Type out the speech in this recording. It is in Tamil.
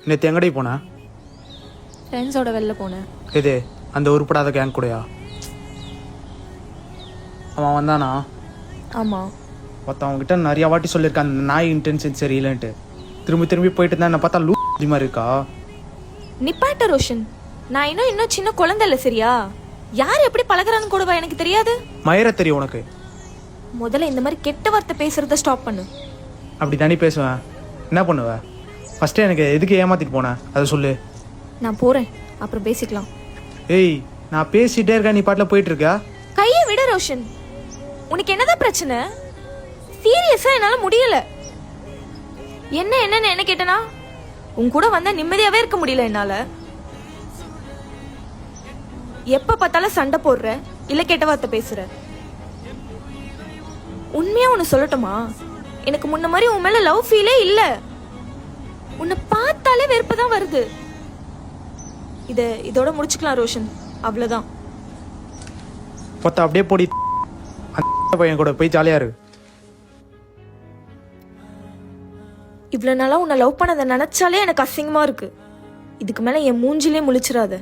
நேற்று எங்கடி போன? ஃப்ரெண்ட்ஸோட வெளில போனேன். எது அந்த உருப்படாத கேங் கூடயா? அவன் வந்தானா? ஆமாம். அவங்ககிட்ட நிறைய வாட்டி சொல்லியிருக்கான் அந்த நாய் இன்டென்ஷன் சரியில்லைன்ட்டு. திரும்பி திரும்பி போயிட்டு இருந்தா என்ன பார்த்தா லூ மாதிரி இருக்கா? நிப்பாட்ட ரோஷன், நான் இன்னும் சின்ன குழந்தை இல்லை சரியா? யார் எப்படி பழகுறான்னு கூடவா எனக்கு தெரியாது? மயிர தெரியும் உனக்கு. முதல்ல இந்த மாதிரி கெட்ட வார்த்தை பேசுறத ஸ்டாப் பண்ணு. அப்படி தானே பேசுவேன். என்ன பண்ணுவ? ஃபஸ்ட்டு எனக்கு எதுக்கு ஏமாத்திட்டு போனேன் அதை சொல்லு. நான் போறேன், அப்புறம் பேசிக்கலாம். ஏய், நான் பேசிட்டே இருக்கேன், நீ பாட்டில் போயிட்டு இருக்க. கையை விட ரோஷன். உனக்கு என்னதான் பிரச்சனை? சீரியஸா என்னால முடியல. என்னன்னு என்ன கேட்டனா? உன் கூட வந்தா நிம்மதியாவே இருக்க முடியல என்னால. எப்ப பார்த்தாலும் சண்டை போடுற, இல்ல கெட்ட வார்த்தை பேசுற. உண்மையா ஒன்னு சொல்லட்டுமா? எனக்கு முன்ன மாதிரி உன் மேல லவ் ஃபீலே இல்ல. உன்னை பார்த்தாலே வெறுப்பு தான் வருது. இதோட முடிச்சுக்கலாம் ரோஷன், அவ்வளவுதான். மொத்தம் அப்படியே போடி. அந்த பையன் கூட போய் ஜாலியா இருக்கு. இவ்வளவு நாளா உன்னை லவ் பண்ணதை நினைச்சாலே எனக்கு அசிங்கமா இருக்கு. இதுக்கு மேல என் மூஞ்சிலே முழிச்சிடாத.